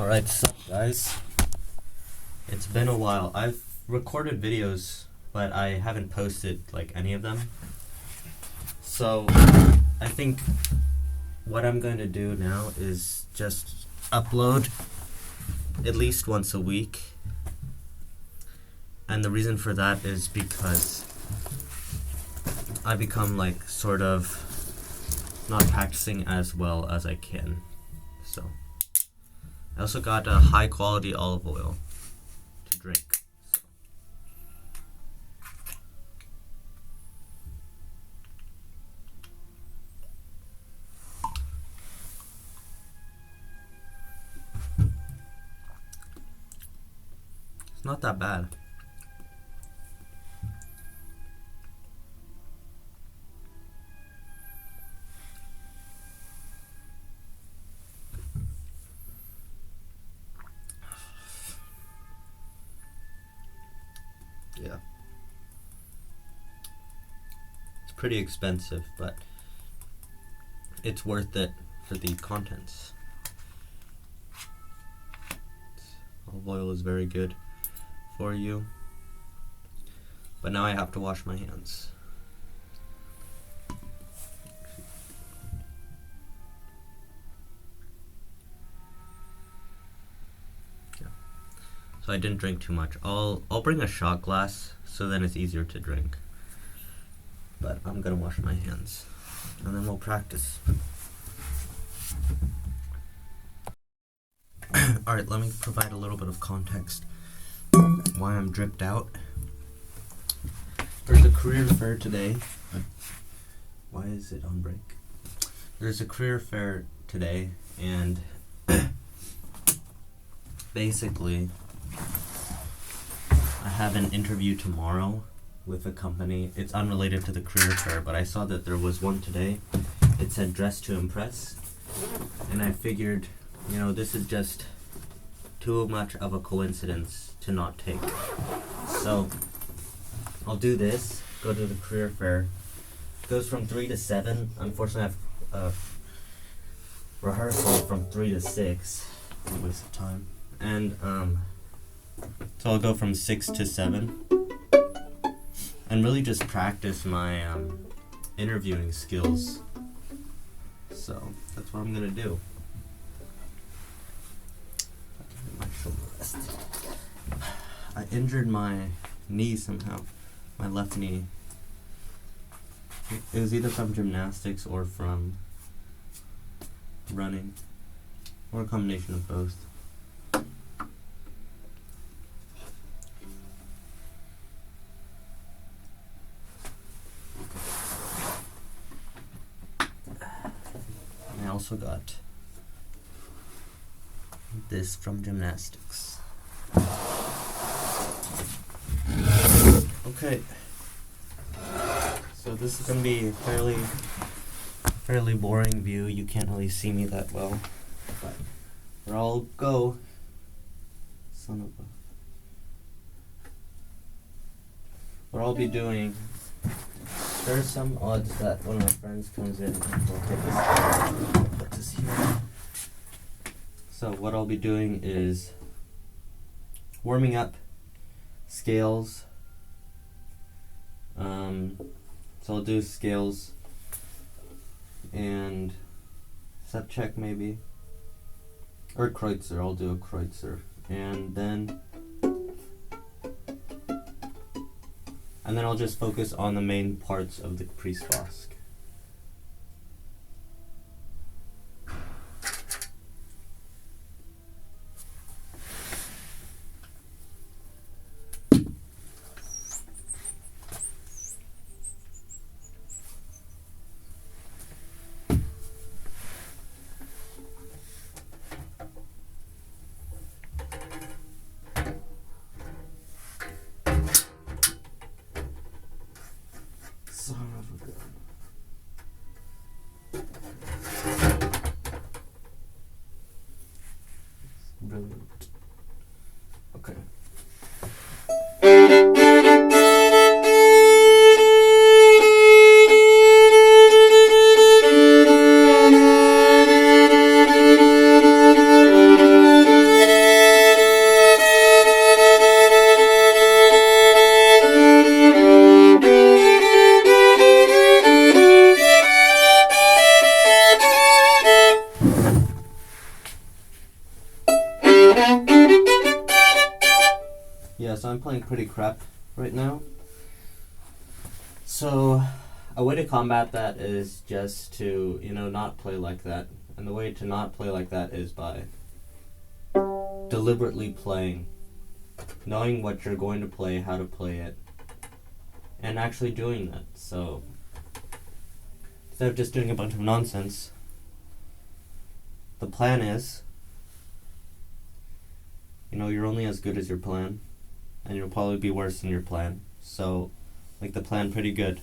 Alright, so guys, it's been a while. I've recorded videos, but I haven't posted any of them. So I think what I'm going to do now is just upload at least once a week. And the reason for that is because I become sort of not practicing as well as I can. So I also got a high quality olive oil to drink. It's not that bad. Yeah. It's pretty expensive, but it's worth it for the contents. Olive oil is very good for you. But now I have to wash my hands. Yeah. So I didn't drink too much. I'll bring a shot glass so then it's easier to drink. But I'm gonna wash my hands and then we'll practice. Alright, let me provide a little bit of context why I'm dripped out. There's a career fair today. Why is it on break? There's a career fair today, and basically I have an interview tomorrow with a company. It's unrelated to the career fair, but I saw that there was one today. It said dress to impress, and I figured, this is just too much of a coincidence to not take. So I'll do this, go to the career fair. It goes from 3 to 7. Unfortunately, I have rehearsal from 3 to 6. It's a waste of time. And so I'll go from 6 to 7 and really just practice my interviewing skills. So that's what I'm gonna do. My shoulder rest. I injured my knee somehow, my left knee. It was either from gymnastics or from running, or a combination of both. I also got this from gymnastics. Okay. So this is gonna be a fairly boring view. You can't really see me that well. But where I'll go, what I'll be doing, there's some odds that one of my friends comes in and will take this. Put this here. So what I'll be doing is warming up, scales. So I'll do scales and step check maybe, or Kreutzer. I'll do a Kreutzer, and then I'll just focus on the main parts of the Caprice Basque. Son of a gun. Brilliant. Okay. Yeah, so I'm playing pretty crap right now. So, a way to combat that is just to, not play like that. And the way to not play like that is by deliberately playing. Knowing what you're going to play, how to play it, and actually doing that. So, instead of just doing a bunch of nonsense, the plan is, you're only as good as your plan, and you'll probably be worse than your plan. So, make the plan pretty good.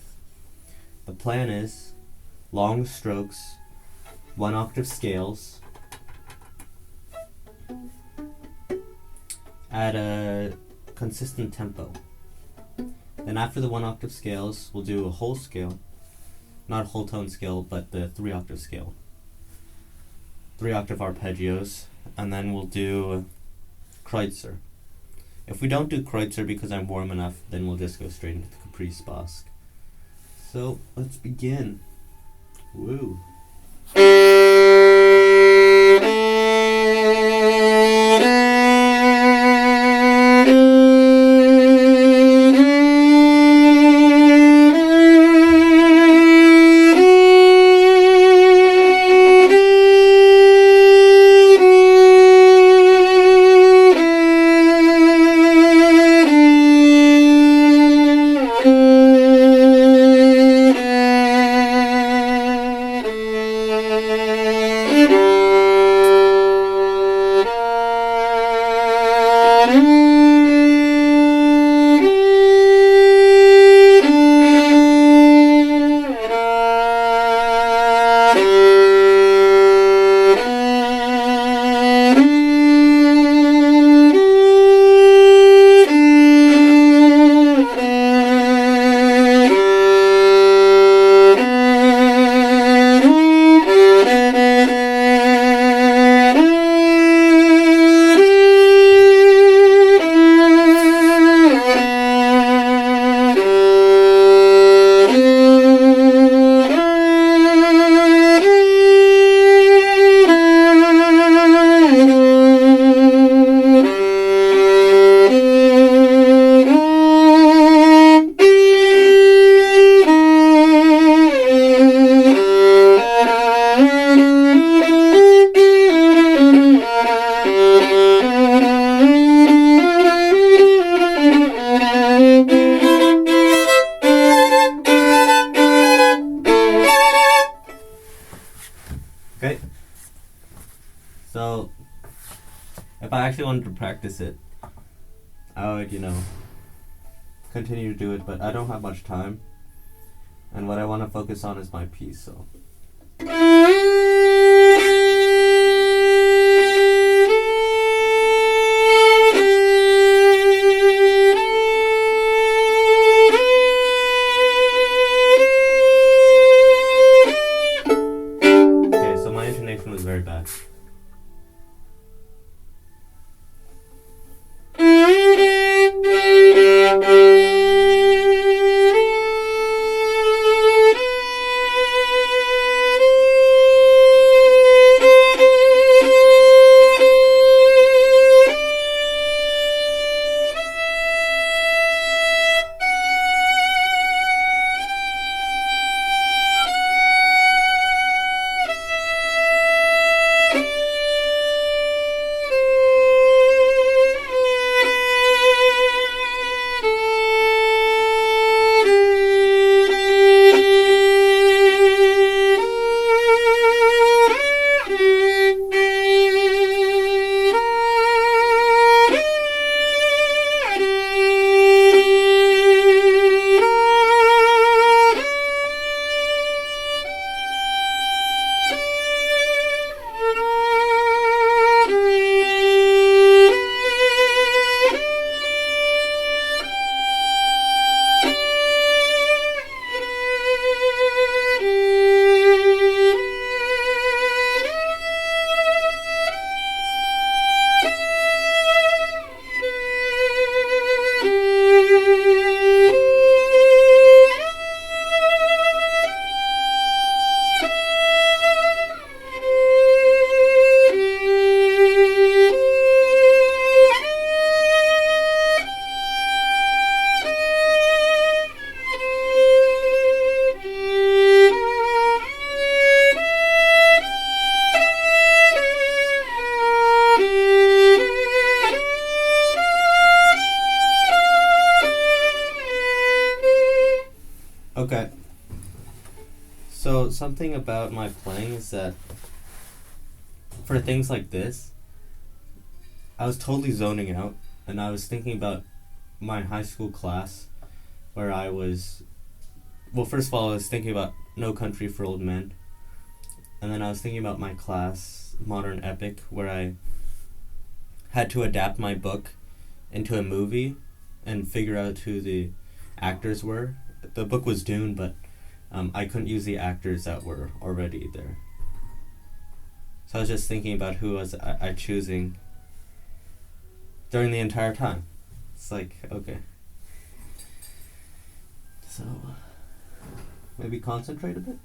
The plan is long strokes, 1-octave scales, at a consistent tempo. Then after the 1-octave scales, we'll do a whole scale. Not a whole tone scale, but the 3-octave scale. 3-octave arpeggios, and then we'll do Kreutzer. If we don't do Kreutzer because I'm warm enough, then we'll just go straight into the Caprice Basque. So, let's begin. Woo. Okay. So, if I actually wanted to practice it, I would, continue to do it, but I don't have much time. And what I want to focus on is my piece, so. Okay, so my intonation was very bad. something about my playing is that for things like this, I was totally zoning out, and I was thinking about my high school class where I was. Well, first of all, I was thinking about No Country for Old Men, and then I was thinking about my class, Modern Epic, where I had to adapt my book into a movie and figure out who the actors were. The book was Dune, but I couldn't use the actors that were already there. So I was just thinking about who was I choosing during the entire time. It's like, okay. So, maybe concentrate a bit?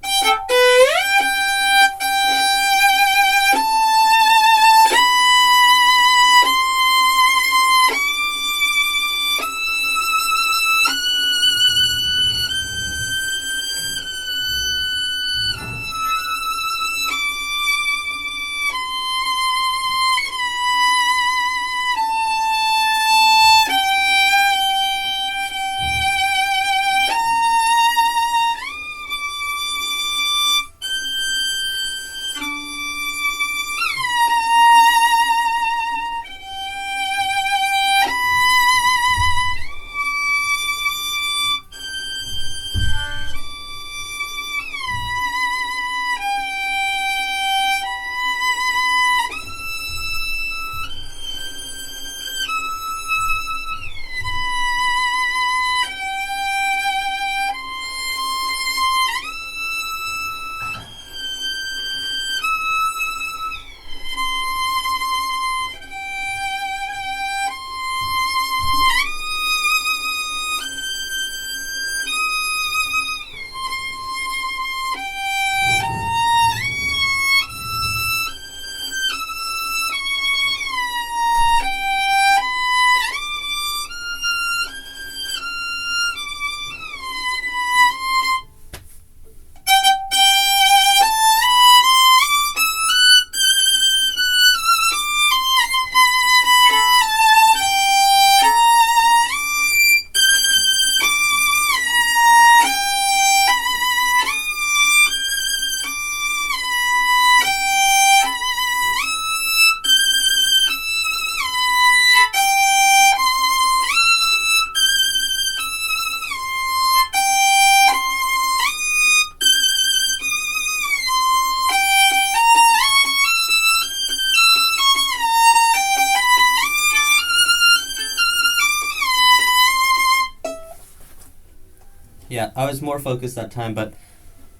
Yeah, I was more focused that time, but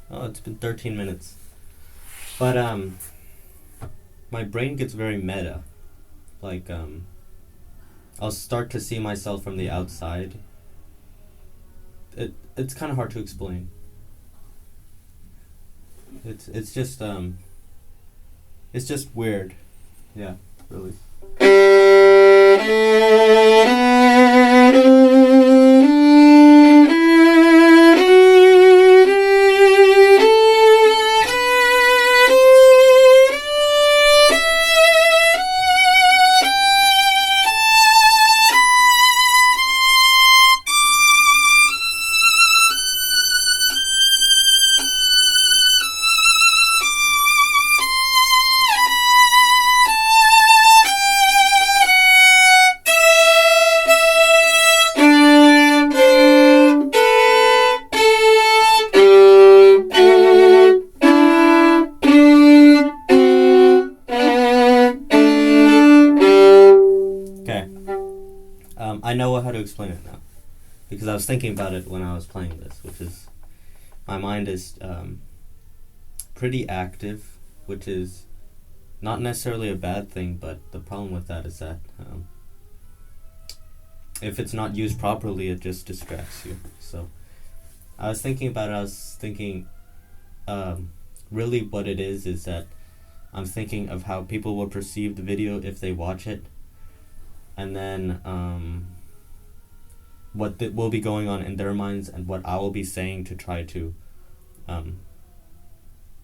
it's been 13 minutes. But my brain gets very meta. Like I'll start to see myself from the outside. It's kind of hard to explain. It's just weird. Yeah, really. I know how to explain it now, because I was thinking about it when I was playing this, which is, my mind is pretty active, which is not necessarily a bad thing, but the problem with that is that if it's not used properly, it just distracts you. So I was thinking about it, I was thinking really what it is that I'm thinking of how people will perceive the video if they watch it, and then what will be going on in their minds and what I will be saying to try to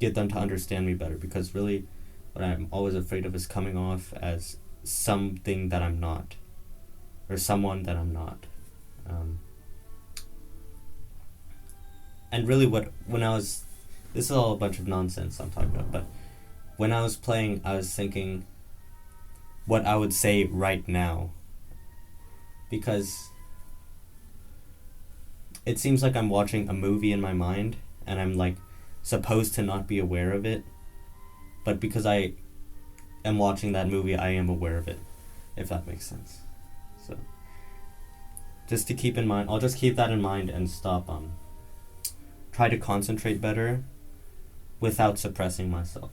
get them to understand me better, because really what I'm always afraid of is coming off as something that I'm not, or someone that I'm not. And really when I was this is all a bunch of nonsense I'm talking about, but when I was playing, I was thinking what I would say right now. Because it seems like I'm watching a movie in my mind, and I'm like supposed to not be aware of it. But because I am watching that movie, I am aware of it, if that makes sense. So, just to keep in mind, I'll just keep that in mind and stop, try to concentrate better without suppressing myself.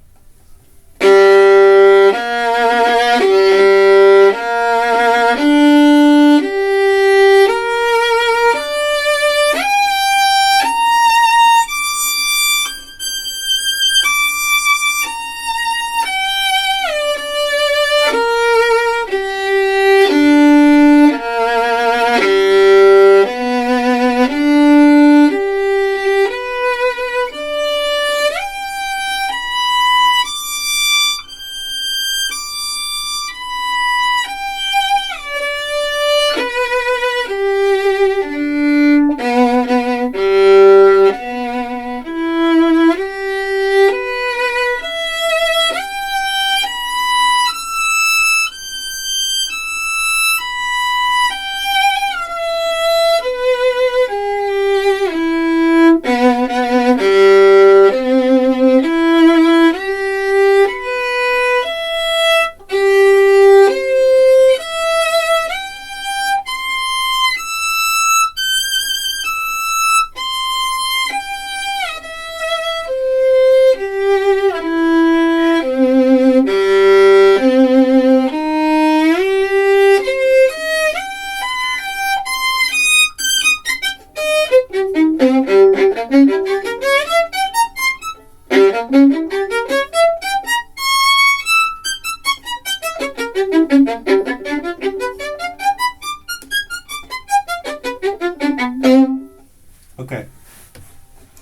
Okay,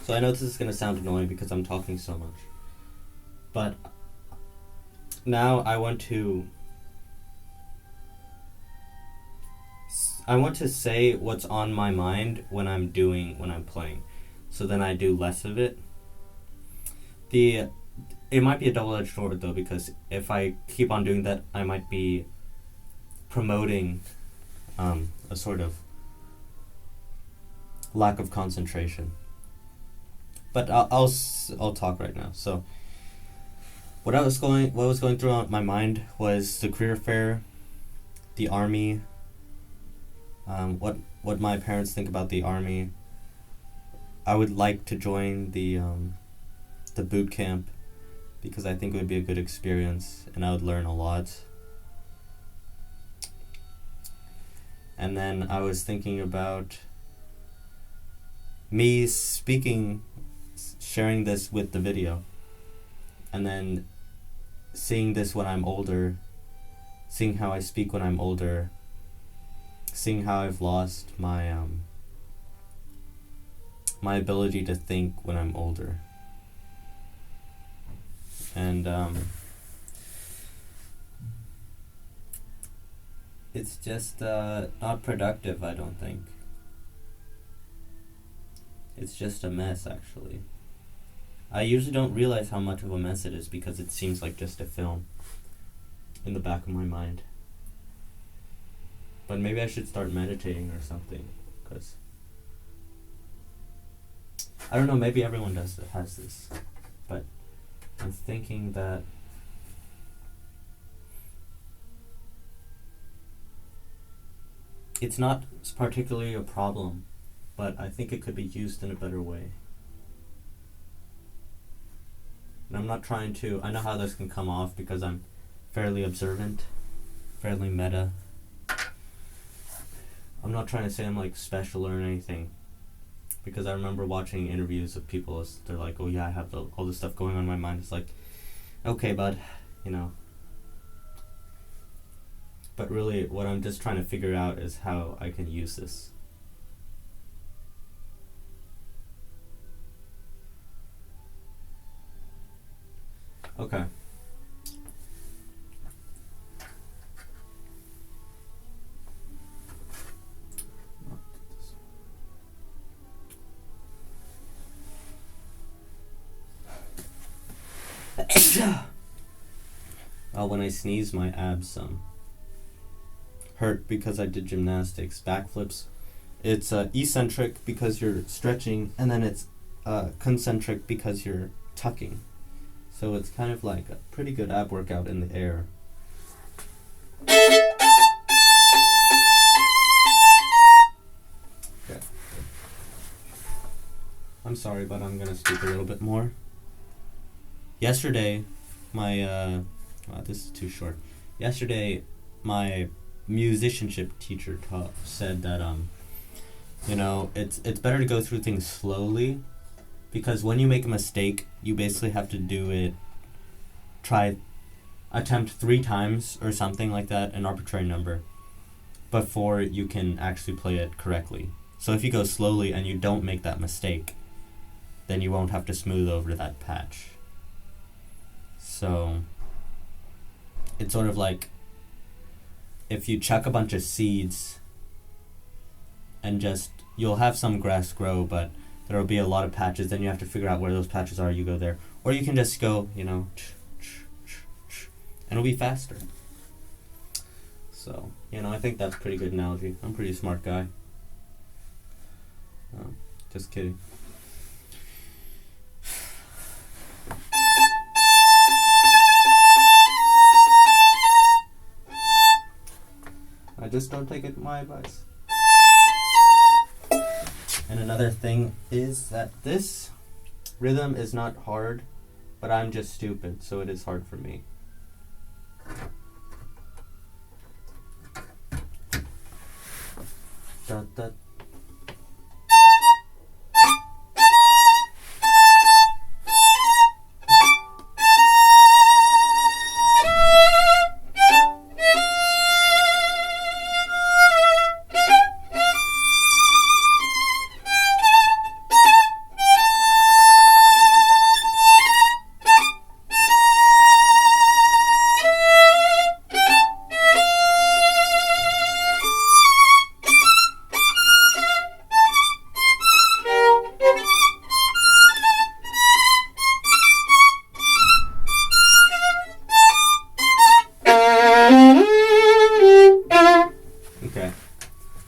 so I know this is going to sound annoying because I'm talking so much, but now I want to say what's on my mind when I'm playing, so then I do less of it. It might be a double-edged sword though, because if I keep on doing that, I might be promoting a sort of lack of concentration. But I'll talk right now. So what was going through my mind was the career fair, the army, what my parents think about the army. I would like to join the boot camp because I think it would be a good experience and I would learn a lot. And then I was thinking about me sharing this with the video, and then seeing this when I'm older, seeing how I speak when I'm older, seeing how I've lost my my ability to think when I'm older. And it's just not productive, I don't think. It's just a mess, actually. I usually don't realize how much of a mess it is because it seems like just a film in the back of my mind. But maybe I should start meditating or something, because I don't know, maybe everyone has this, but I'm thinking that it's not particularly a problem, but I think it could be used in a better way. And I'm not trying to, I know how this can come off because I'm fairly observant, fairly meta. I'm not trying to say I'm like special or anything, because I remember watching interviews of people, they're like, oh yeah, I have all this stuff going on in my mind. It's like, okay, bud, you know. But really, what I'm just trying to figure out is how I can use this. Okay. when I sneeze, my abs hurt because I did gymnastics. Backflips, it's eccentric because you're stretching, and then it's concentric because you're tucking. So it's kind of like a pretty good ab workout in the air. Okay. I'm sorry, but I'm gonna speak a little bit more. Yesterday, my this is too short. Yesterday, my musicianship teacher said that it's better to go through things slowly, because when you make a mistake, you basically have to attempt 3 times or something like that, an arbitrary number, before you can actually play it correctly. So if you go slowly and you don't make that mistake, then you won't have to smooth over that patch. So it's sort of like if you chuck a bunch of seeds and you'll have some grass grow, but there will be a lot of patches, then you have to figure out where those patches are, you go there. Or you can just go, and it'll be faster. So, I think that's a pretty good analogy. I'm a pretty smart guy. Just kidding. I just don't take my advice. And another thing is that this rhythm is not hard, but I'm just stupid, so it is hard for me. Da, da.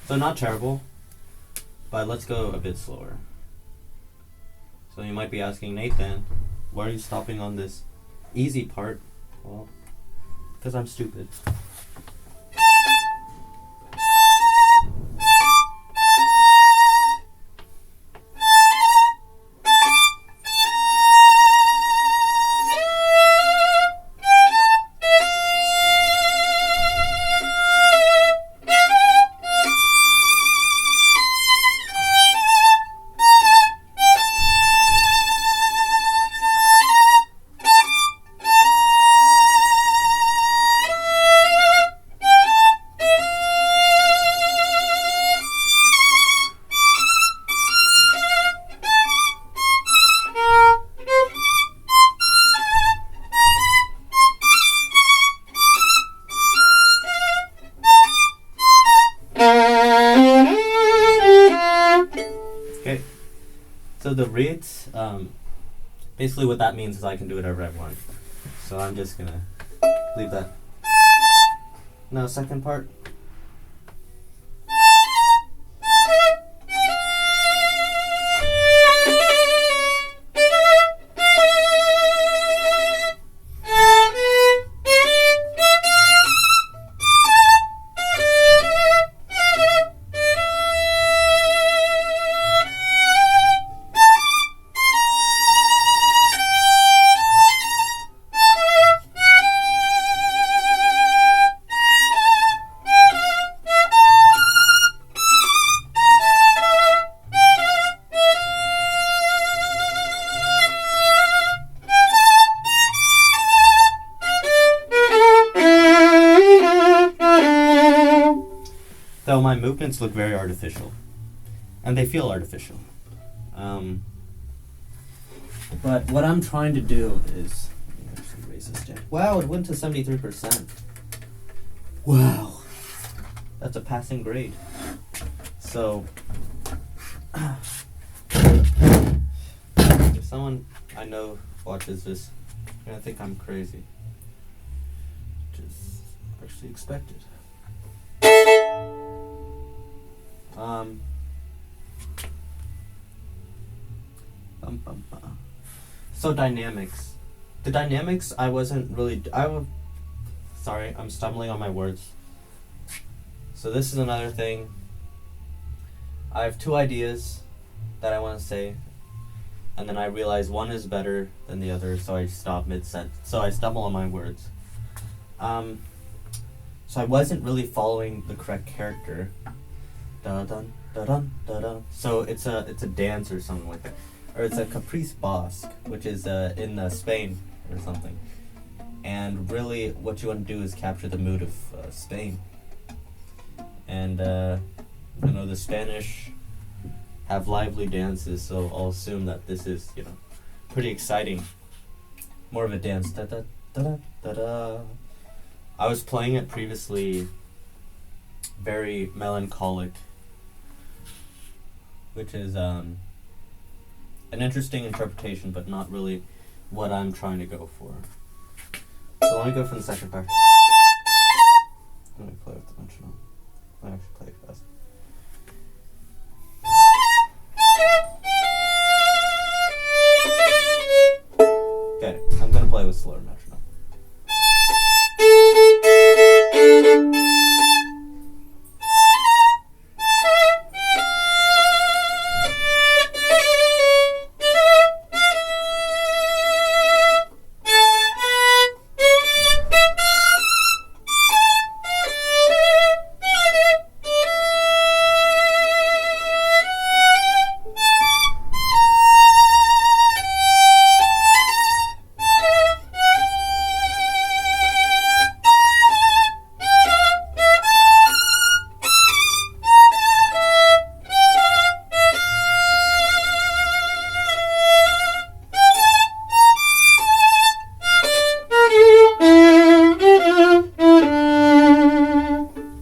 So not terrible, but let's go a bit slower. So you might be asking, Nathan, why are you stopping on this easy part? Well, because I'm stupid. So the rates, basically what that means is I can do whatever I want. So I'm just gonna leave that. Now, second part. Though my movements look very artificial, and they feel artificial. But what I'm trying to do is, raise this down. Wow, it went to 73%. Wow, that's a passing grade. So, if someone I know watches this, they're gonna think I'm crazy. actually expected. So dynamics. The dynamics I wasn't really sorry, I'm stumbling on my words. So this is another thing. I have two ideas that I want to say, and then I realize one is better than the other, so I stop mid-sentence. So I stumble on my words. So I wasn't really following the correct character. Da dun da dun da dun. So it's a dance or something like that, or it's a caprice basque, which is in Spain or something. And really, what you want to do is capture the mood of Spain. And the Spanish have lively dances, so I'll assume that this is pretty exciting. More of a dance. Da da da da da da. I was playing it previously very melancholic, which is an interesting interpretation, but not really what I'm trying to go for. So let me go for the second part. Let me play with the metronome. I actually play it fast. Okay, I'm gonna play with slower metronome.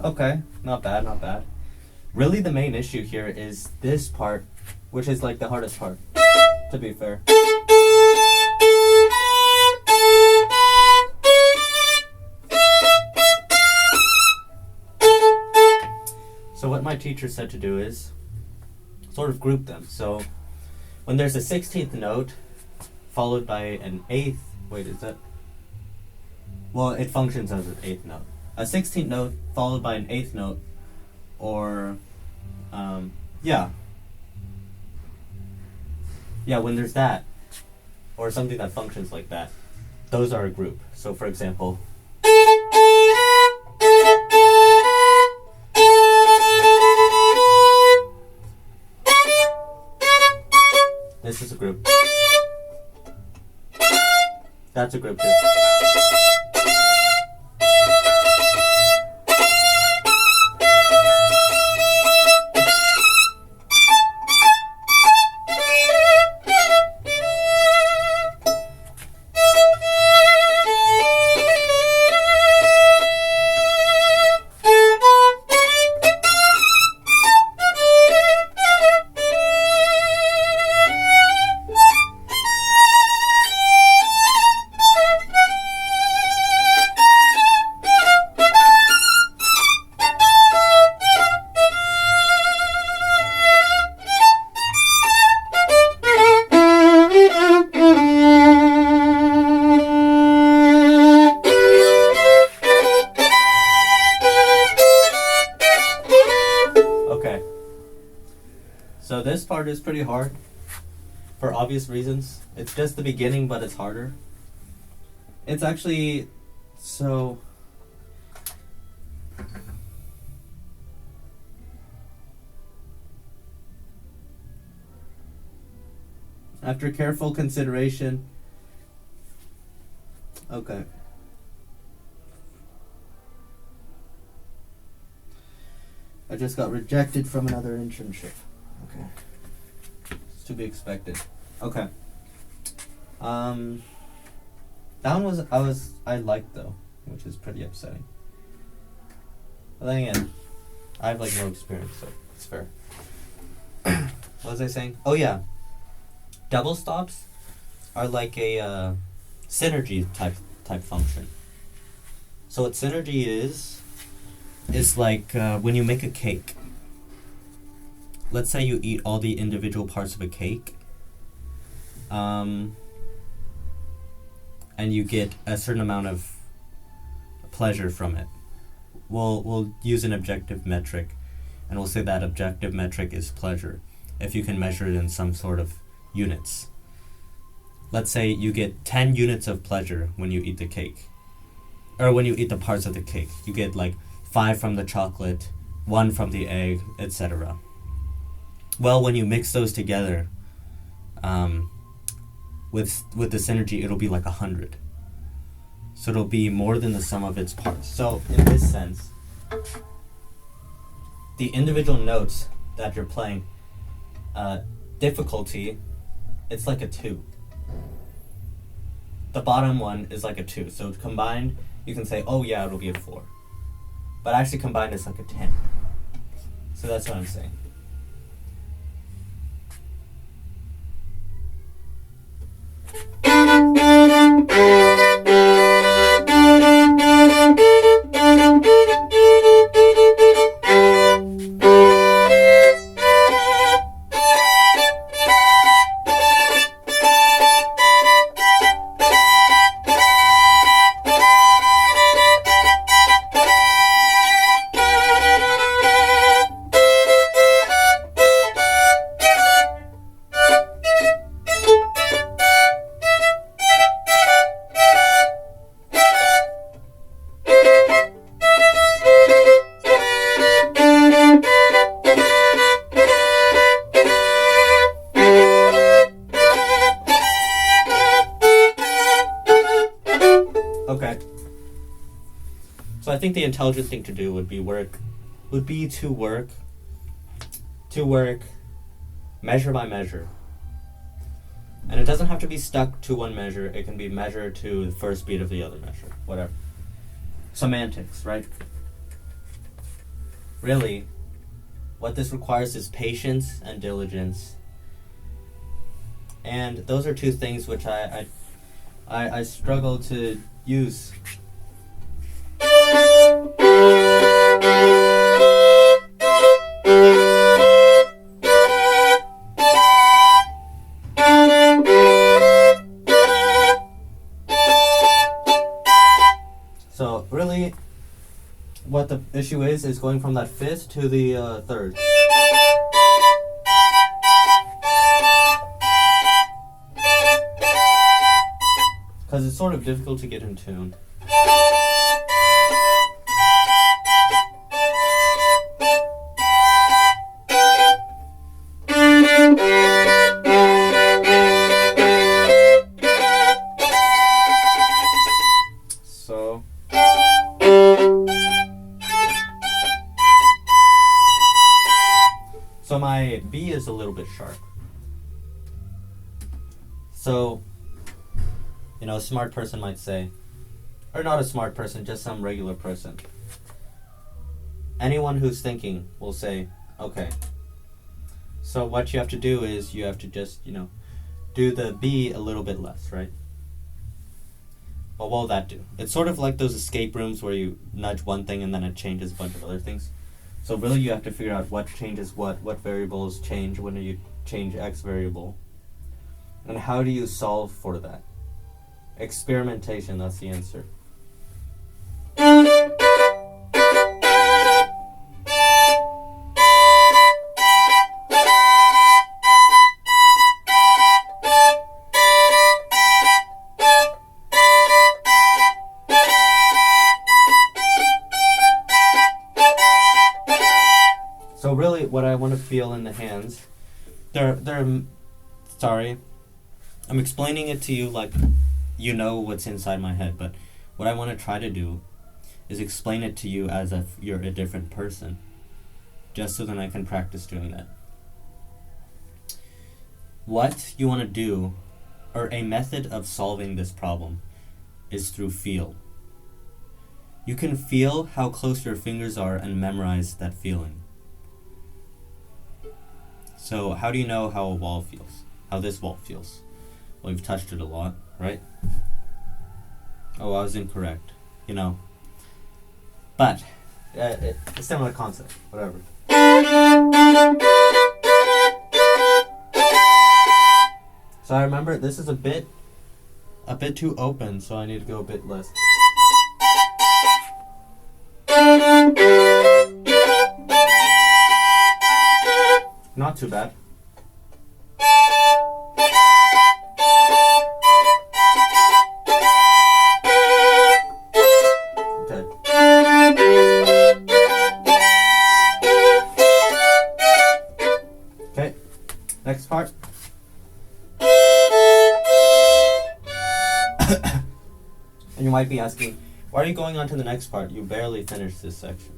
Okay, not bad, not bad. Really, the main issue here is this part, which is like the hardest part, to be fair. So what my teacher said to do is sort of group them. So when there's a 16th note followed by an 8th, wait, is that? Well, it functions as an 8th note. A 16th note followed by an 8th note, or, yeah, when there's that, or something that functions like that, those are a group. So for example, this is a group. That's a group too. So this part is pretty hard, for obvious reasons. It's just the beginning, but it's harder. It's actually, so... After careful consideration... Okay. I just got rejected from another internship. Okay. It's to be expected. Okay. That one I liked though, which is pretty upsetting. But then again, I have like no experience, so it's fair. What was I saying? Oh yeah. Double stops are like a synergy type function. So what synergy is like when you make a cake. Let's say you eat all the individual parts of a cake, and you get a certain amount of pleasure from it. We'll use an objective metric, and we'll say that objective metric is pleasure, if you can measure it in some sort of units. Let's say you get 10 units of pleasure when you eat the cake, or when you eat the parts of the cake. You get like 5 from the chocolate, 1 from the egg, etc. Well, when you mix those together, with the synergy, it'll be like 100. So it'll be more than the sum of its parts. So in this sense, the individual notes that you're playing, difficulty, it's like a 2. The bottom one is like a 2. So combined, you can say, oh yeah, it'll be a 4. But actually combined, it's like a 10. So that's what I'm saying. Okay. So I think the intelligent thing to do would be to work measure by measure. And it doesn't have to be stuck to one measure. It can be measured to the first beat of the other measure. Whatever. Semantics, right? Really, what this requires is patience and diligence. And those are two things which I struggle to use. So really, what the issue is going from that fifth to the third. Because it's sort of difficult to get in tune. So my B is a little bit sharp. So, you know, a smart person might say, or not a smart person, just some regular person. Anyone who's thinking will say, okay, so what you have to do is you have to just, do the B a little bit less, right? Well, what will that do? It's sort of like those escape rooms where you nudge one thing and then it changes a bunch of other things. So really you have to figure out what changes what variables change when you change X variable. And how do you solve for that? Experimentation, that's the answer. So really what I want to feel in the hands, sorry, I'm explaining it to you like you know what's inside my head, but what I want to try to do is explain it to you as if you're a different person, just so that I can practice doing that. What you want to do, or a method of solving this problem, is through feel. You can feel how close your fingers are and memorize that feeling. So how do you know how a wall feels? How this wall feels? Well, you've touched it a lot, right? Oh, I was incorrect. But it's a similar concept. Whatever. So I remember this is a bit too open, so I need to go a bit less. Not too bad. Okay. Okay. Next part. And you might be asking, why are you going on to the next part? You barely finished this section.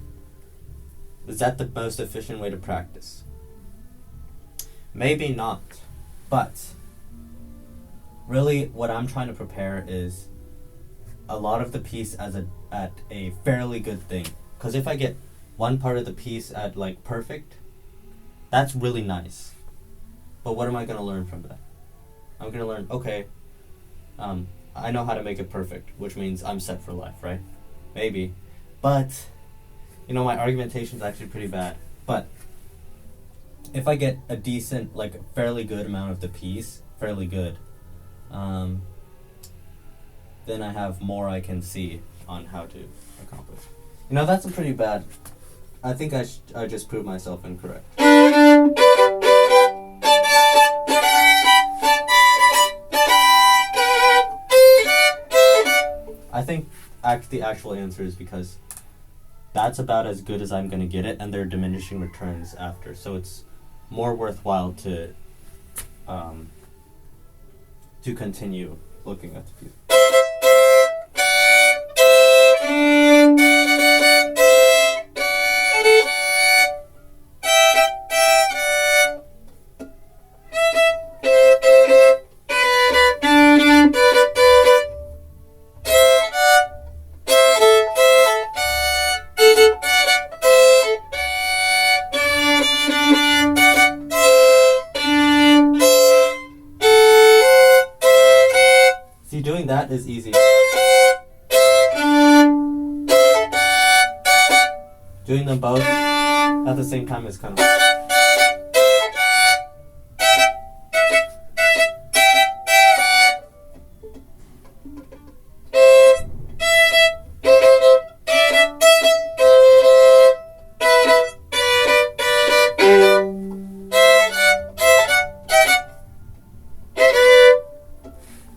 Is that the most efficient way to practice? Maybe not. But really what I'm trying to prepare is a lot of the piece at a fairly good thing. Because if I get one part of the piece at like perfect, that's really nice. But what am I going to learn from that? I'm going to learn, okay, I know how to make it perfect, which means I'm set for life, right? Maybe. But, my argumentation is actually pretty bad. But if I get a decent, like a fairly good amount of the piece, fairly good, then I have more I can see on how to accomplish. That's a pretty bad. I think I just proved myself incorrect. I think the actual answer is because that's about as good as I'm going to get it, and there are diminishing returns after. So it's more worthwhile to continue looking at the view. Doing that is easy. Doing them both at the same time is kind of...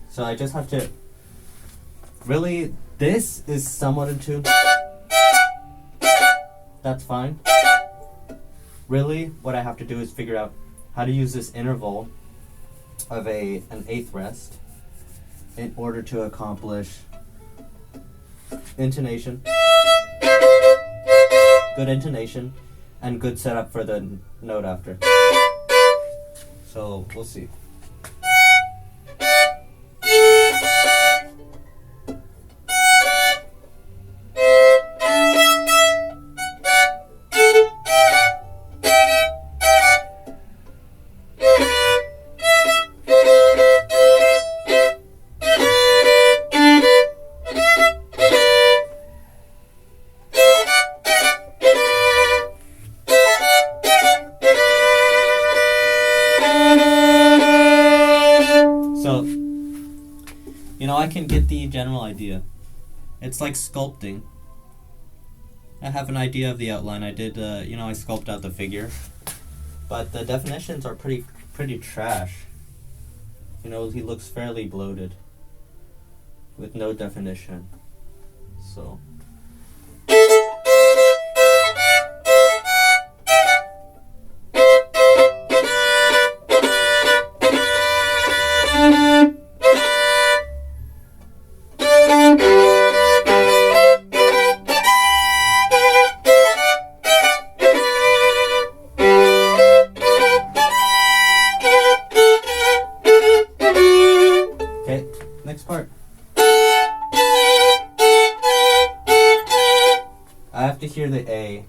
So I just have to... Really, this is somewhat in tune. That's fine. Really, what I have to do is figure out how to use this interval of an eighth rest in order to accomplish intonation, good intonation, and good setup for the note after. So, we'll see. I can get the general idea. It's like sculpting. I have an idea of the outline. I did, I sculpted out the figure. But the definitions are pretty trash. He looks fairly bloated with no definition. So... Next part. I have to hear the A.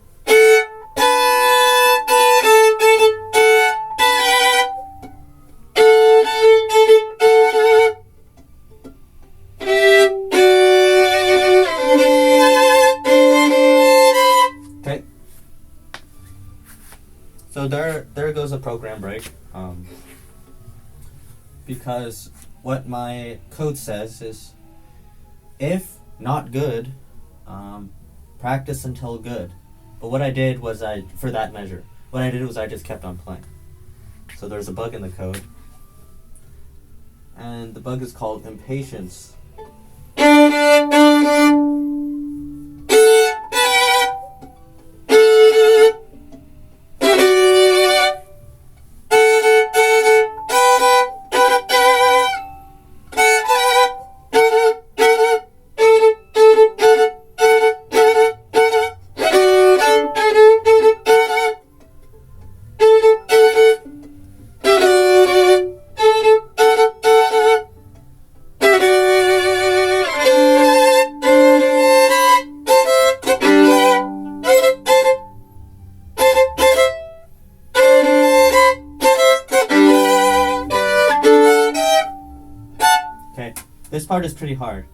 So there goes a program break. Because what my code says is, if not good, practice until good. But what I did was for that measure, what I did was I just kept on playing. So there's a bug in the code, and the bug is called impatience. Okay, this part is pretty hard.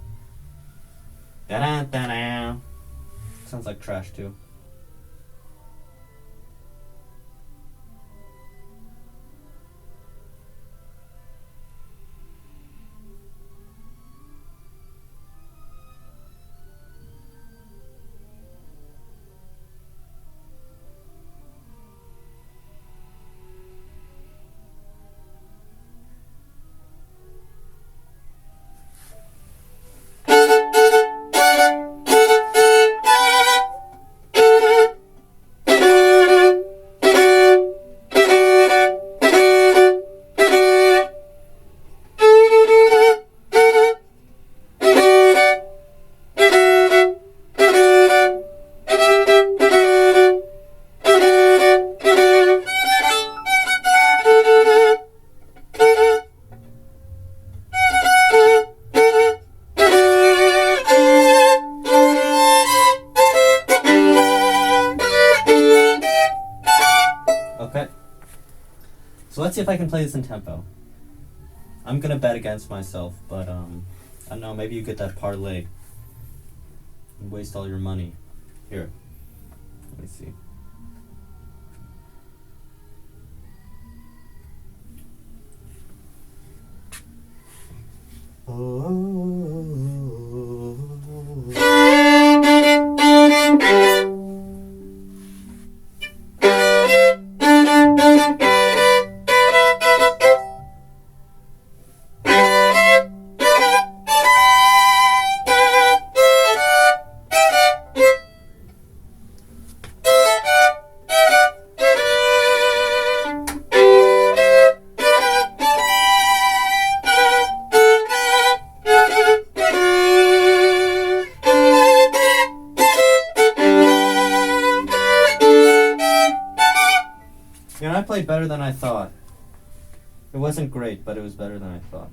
Da-da-da-da. Sounds like trash too. Okay. So let's see if I can play this in tempo. I'm gonna bet against myself, but I don't know, maybe you get that parlay and waste all your money. Here. Let me see. You know, I played better than I thought. It wasn't great, but it was better than I thought.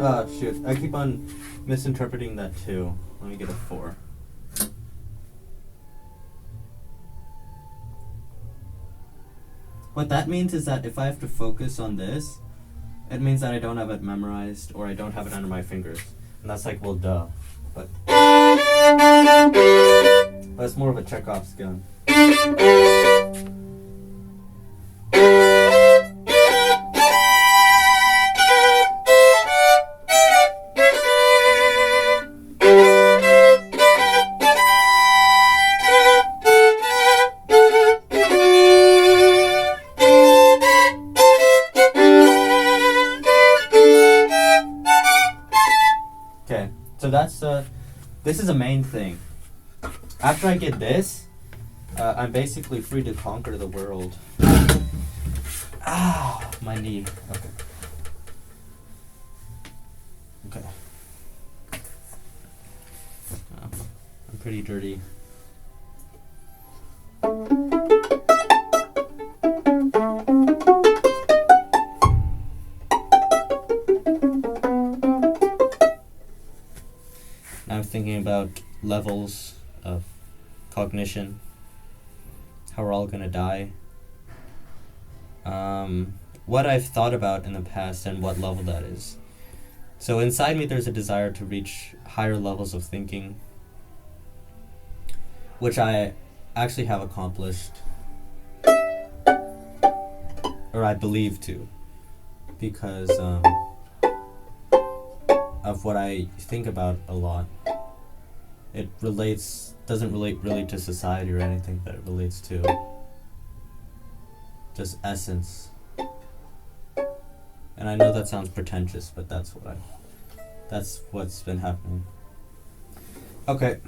Oh, shoot. I keep on misinterpreting that too. Let me get a 4. What that means is that if I have to focus on this, it means that I don't have it memorized or I don't have it under my fingers. And that's like, well, duh. But it's more of a Chekhov's gun. Okay, so this is a main thing. After I get this, I'm basically free to conquer the world. Ah, my knee. Okay. Okay. I'm pretty dirty. thinking about levels of cognition, how we're all gonna die. What I've thought about in the past and what level that is. So inside me there's a desire to reach higher levels of thinking, which I actually have accomplished, or I believe to, because of what I think about a lot. It doesn't relate really to society or anything, but it relates to just essence. And I know that sounds pretentious, but that's what's been happening. Okay.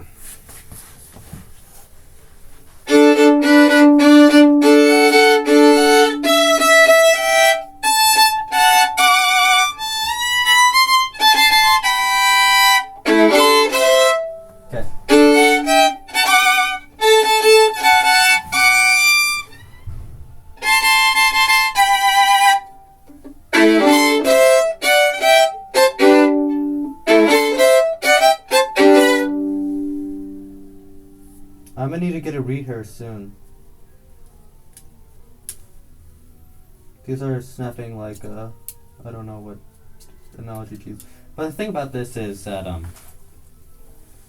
I'm gonna need to get a rehearse soon. These are snapping like I don't know what analogy to use. But the thing about this is that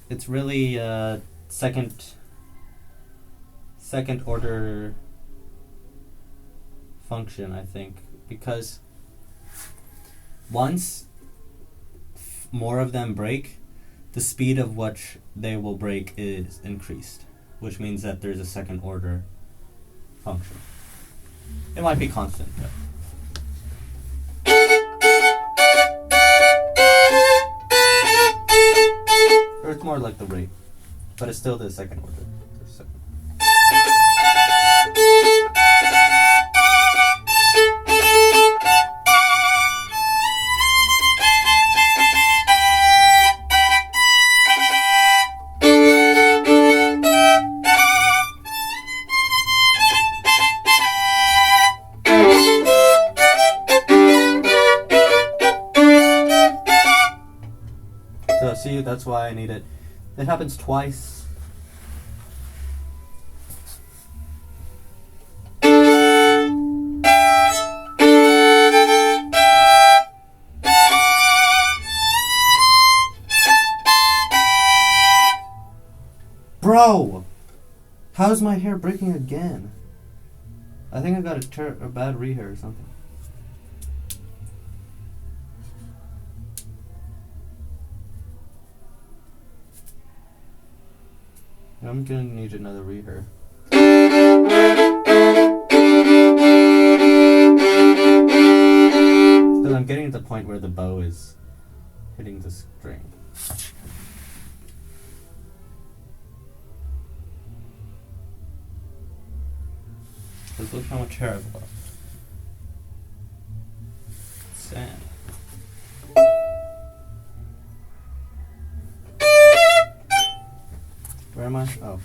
it's really second order function, I think, because once more of them break, the speed of which they will break is increased, which means that there's a second order function. It might be constant, but or it's more like the rate, but it's still the second order. So see, that's why I need it. It happens twice. Bro! How's my hair breaking again? I think I got a bad rehair or something. I'm gonna need another rehair. Because I'm getting to the point where the bow is hitting the string. Because look how much hair I've lost. It's sad. Where am I? Oh.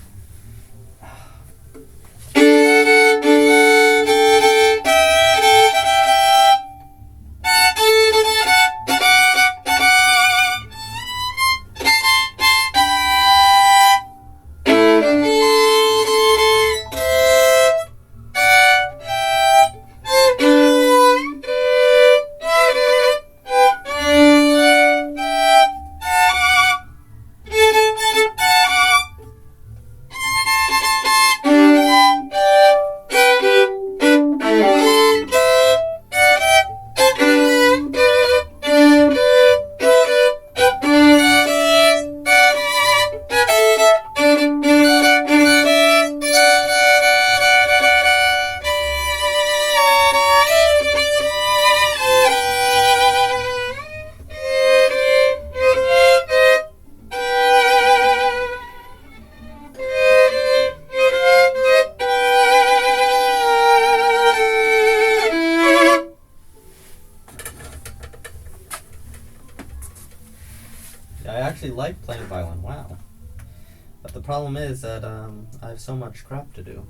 I actually like playing violin, wow. But the problem is that I have so much crap to do.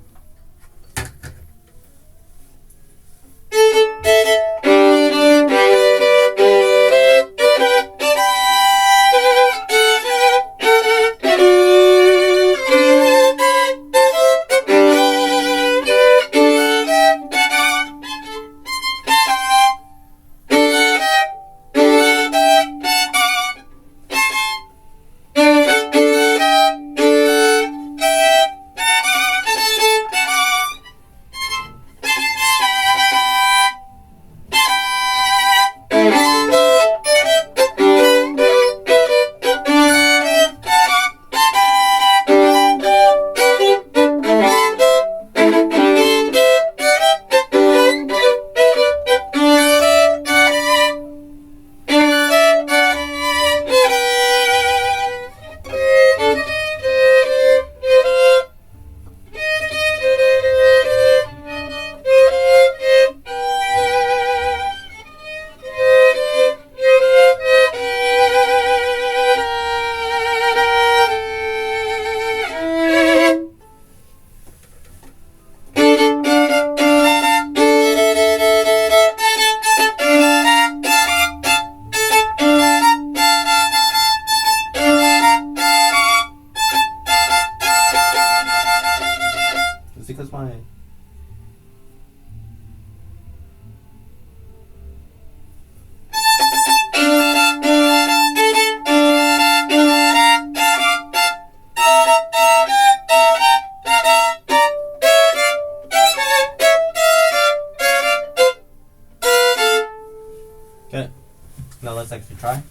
Okay. Now let's actually try.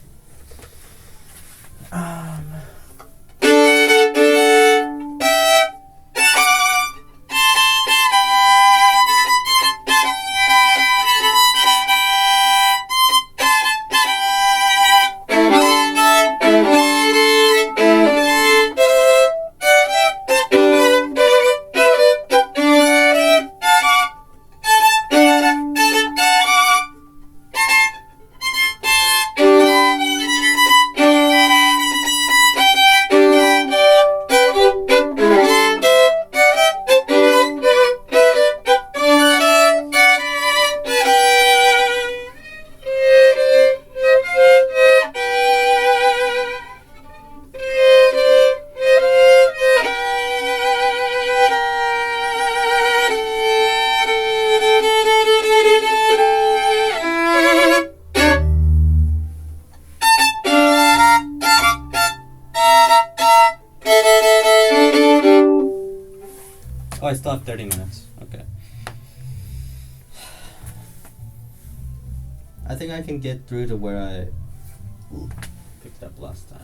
Oh, I still have 30 minutes. Okay. I think I can get through to where I picked up last time.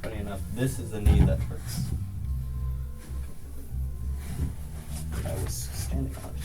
Funny enough, this is the knee that hurts. I was standing on it.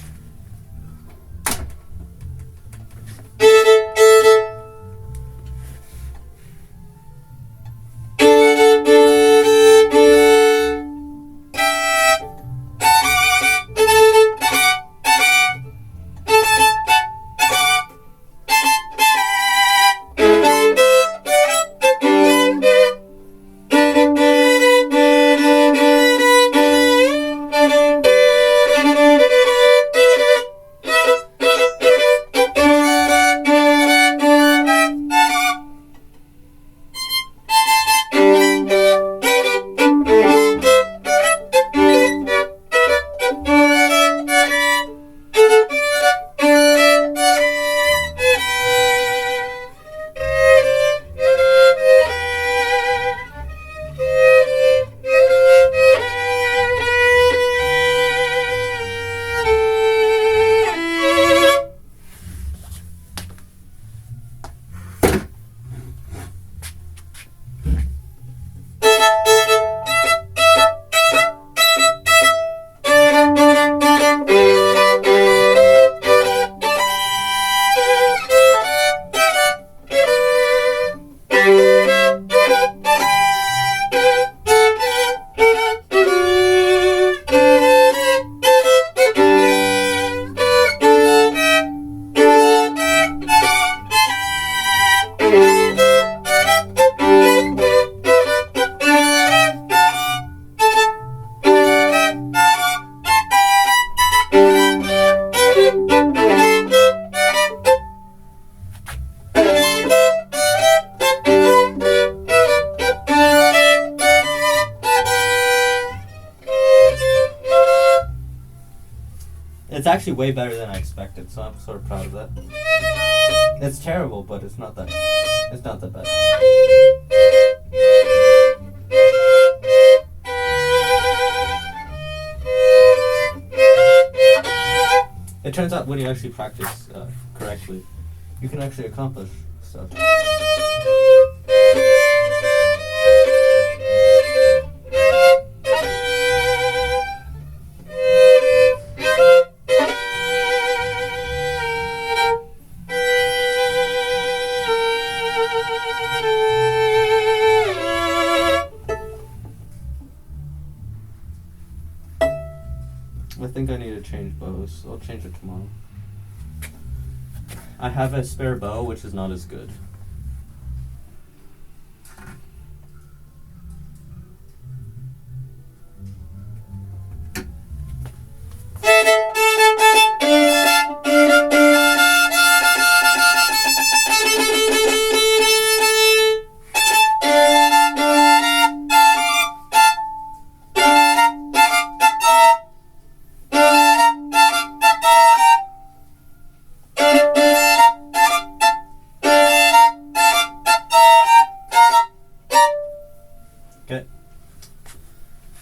It's actually way better than I expected, so I'm sort of proud of that. It's terrible, but it's not that bad. It turns out when you actually practice correctly, you can actually accomplish stuff. I think I need to change bows. I'll change it tomorrow. I have a spare bow, which is not as good.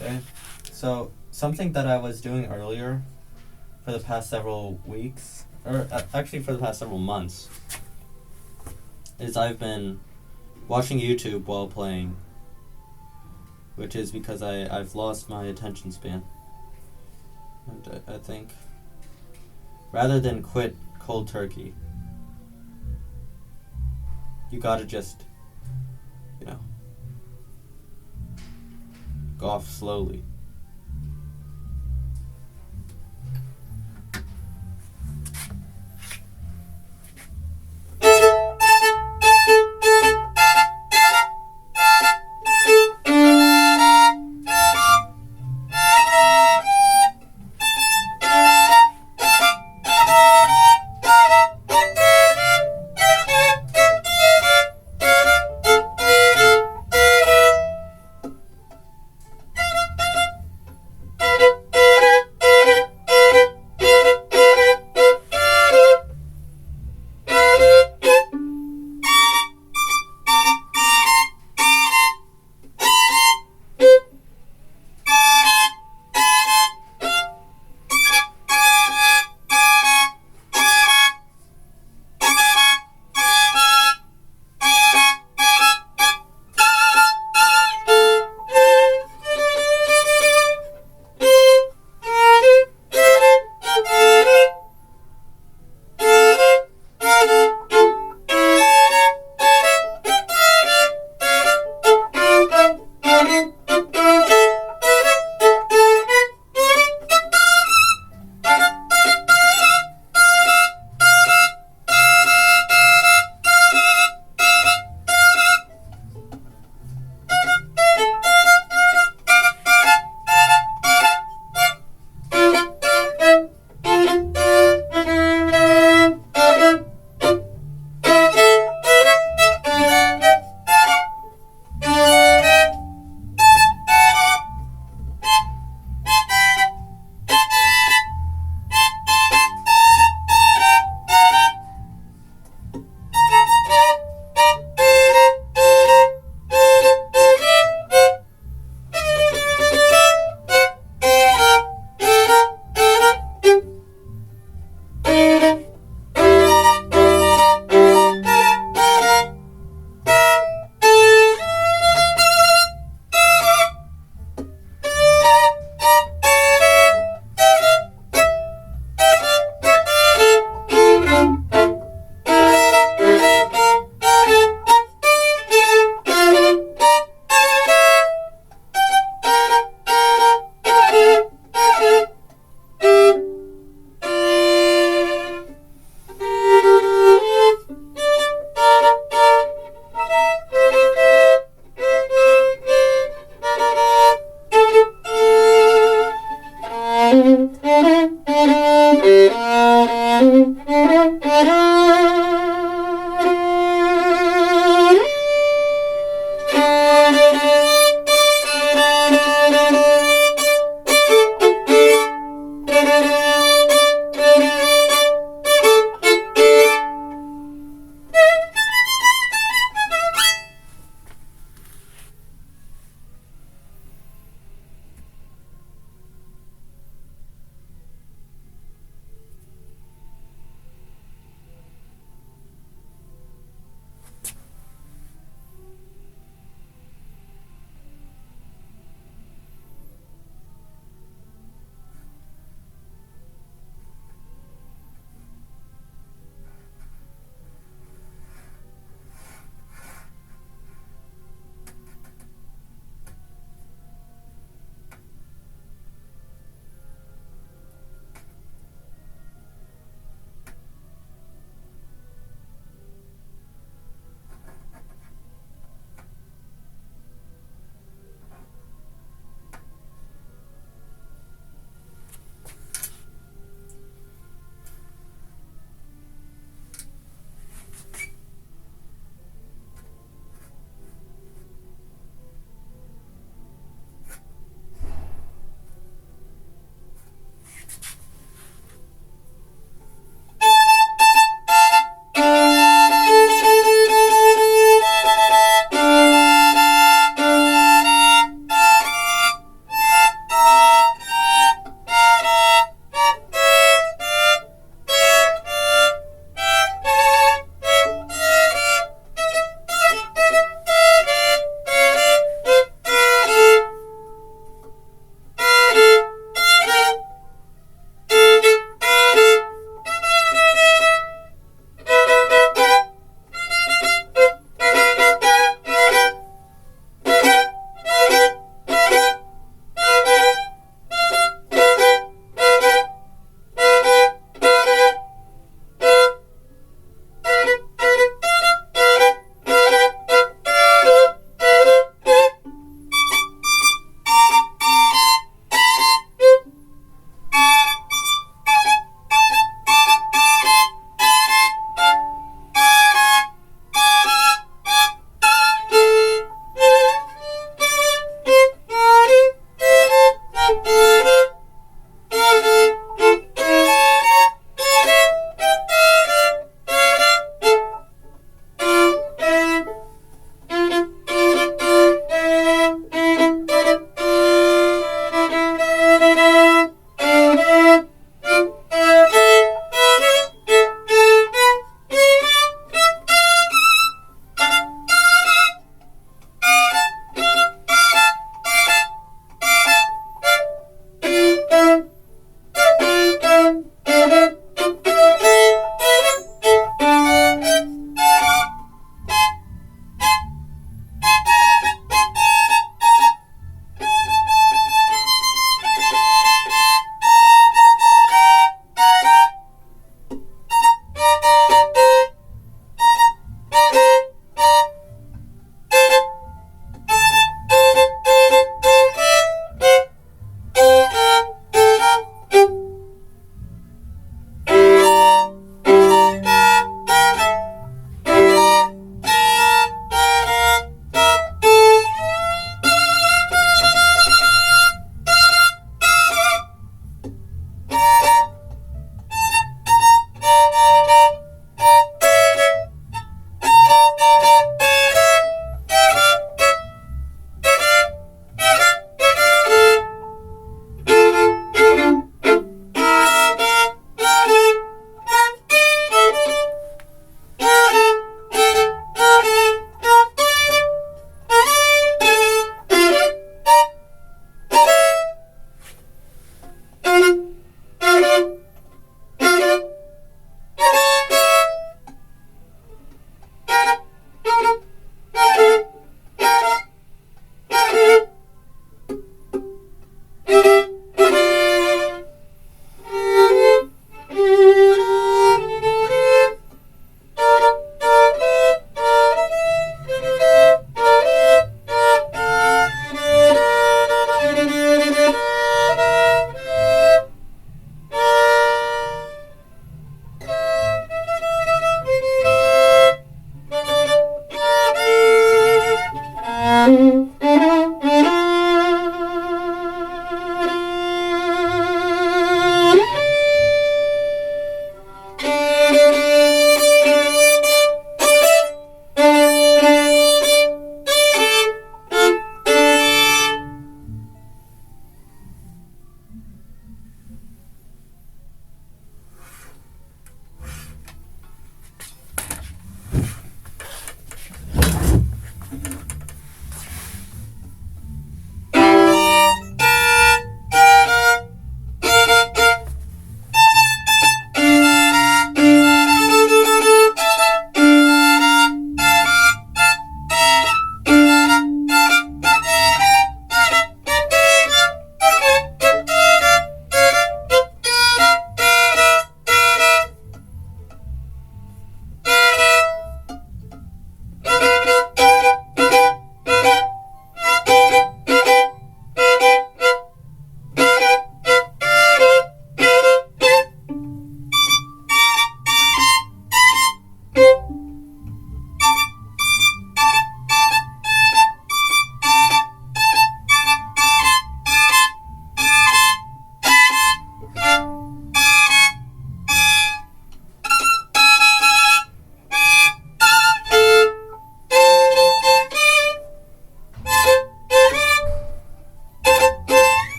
Okay. So something that I was doing earlier for the past several weeks, or actually for the past several months, is I've been watching YouTube while playing, which is because I've lost my attention span. And I think rather than quit cold turkey, you gotta just, you know, go off slowly.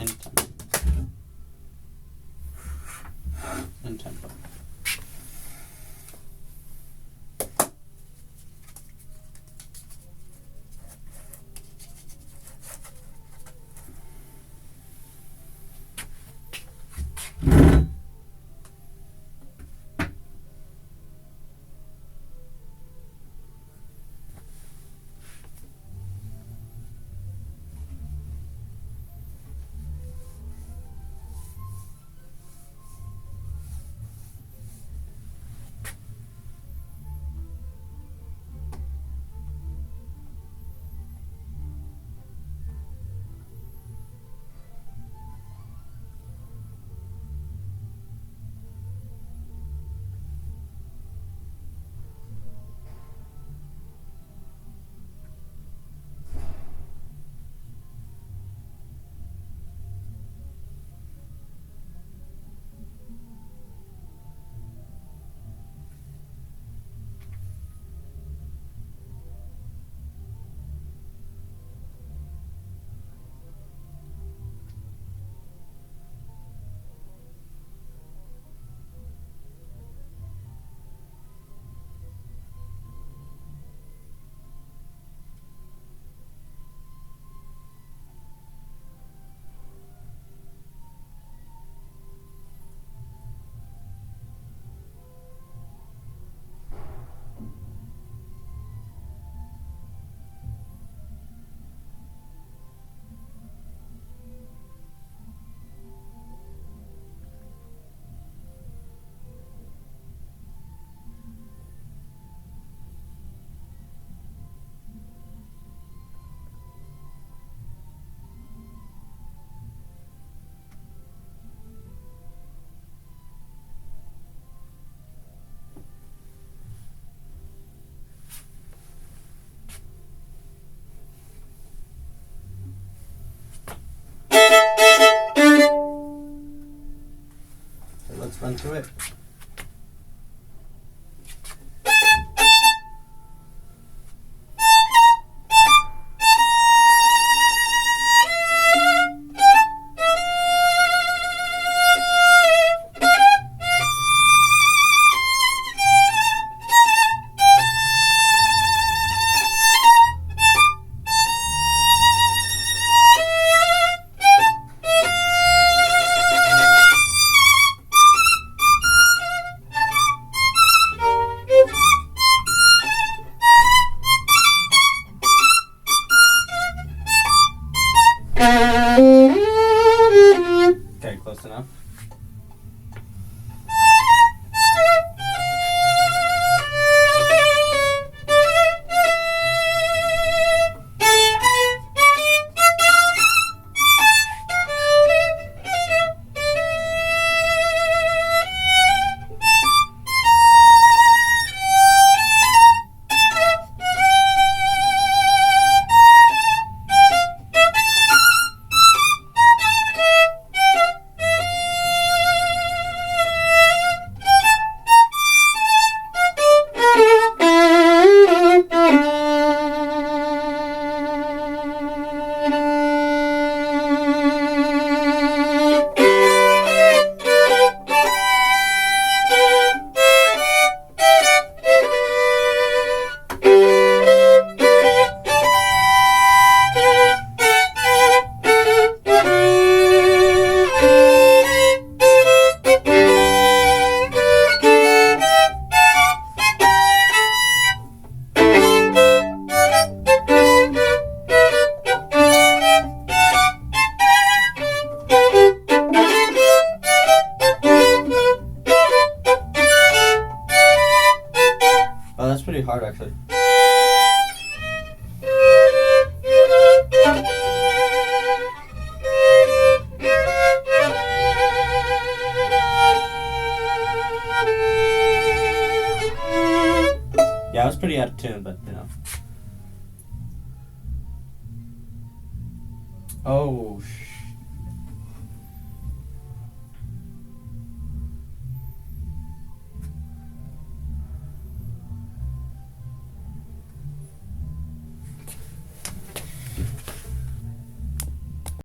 in tempo. Let's run through it. Okay, close enough. Oh, that's pretty hard actually. Yeah, I was pretty out of tune, but you know. Oh,